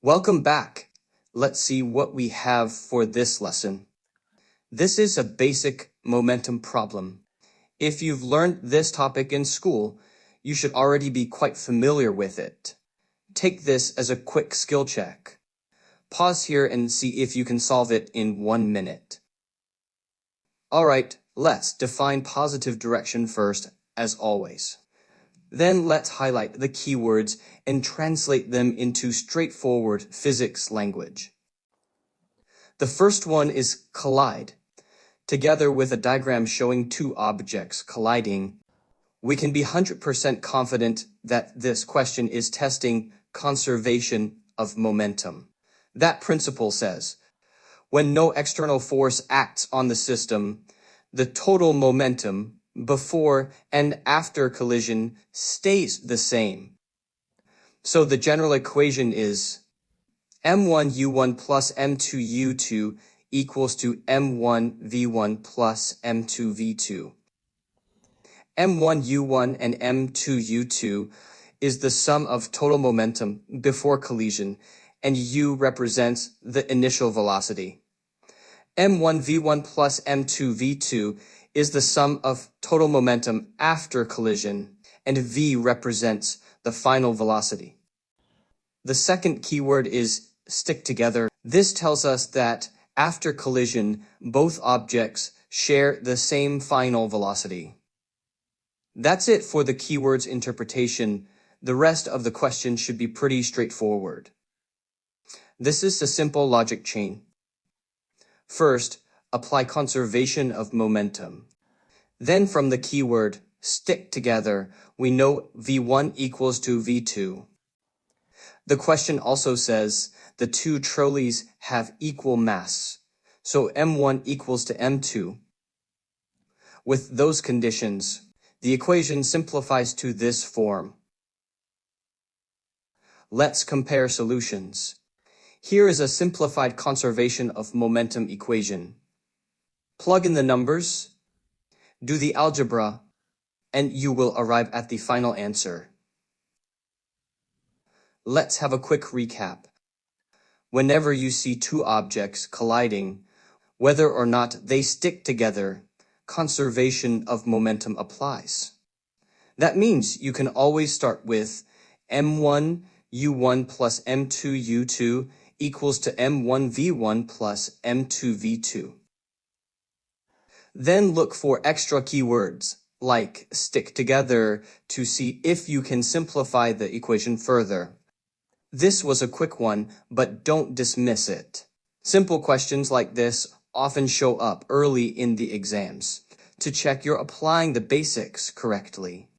Welcome back. Let's see what we have for this lesson. This is a basic momentum problem. If you've learned this topic in school, you should already be quite familiar with it. Take this as a quick skill check. Pause here and see if you can solve it in 1 minute. Alright, let's define positive direction first, as always. Then let's highlight the keywords and translate them into straightforward physics language. The first one is collide. Together with a diagram showing two objects colliding, we can be 100% confident that this question is testing conservation of momentum. That principle says, when no external force acts on the system, the total momentum before and after collision stays the same. So the general equation is m₁u₁ plus m₂u₂ equals to m₁v₁ plus m₂v₂. m₁u₁ and m₂u₂ is the sum of total momentum before collision, and u represents the initial velocity. m₁v₁ plus m₂v₂ is the sum of total momentum after collision, and v represents the final velocity. The second keyword is stick together. This tells us that after collision, both objects share the same final velocity. That's it for the keywords interpretation. The rest of the question should be pretty straightforward. This is a simple logic chain. First, apply conservation of momentum. Then from the keyword stick together, we know v1 equals to v2. The question also says the two trolleys have equal mass, so m1 equals to m2. With those conditions, the equation simplifies to this form. Let's compare solutions. Here is a simplified conservation of momentum equation. Plug in the numbers, do the algebra, and you will arrive at the final answer. Let's have a quick recap. Whenever you see two objects colliding, whether or not they stick together, conservation of momentum applies. That means you can always start with m₁u₁ plus m₂u₂ equals to m₁v₁ plus m₂v₂. Then look for extra keywords, like stick together, to see if you can simplify the equation further. This was a quick one, but don't dismiss it. Simple questions like this often show up early in the exams to check you're applying the basics correctly.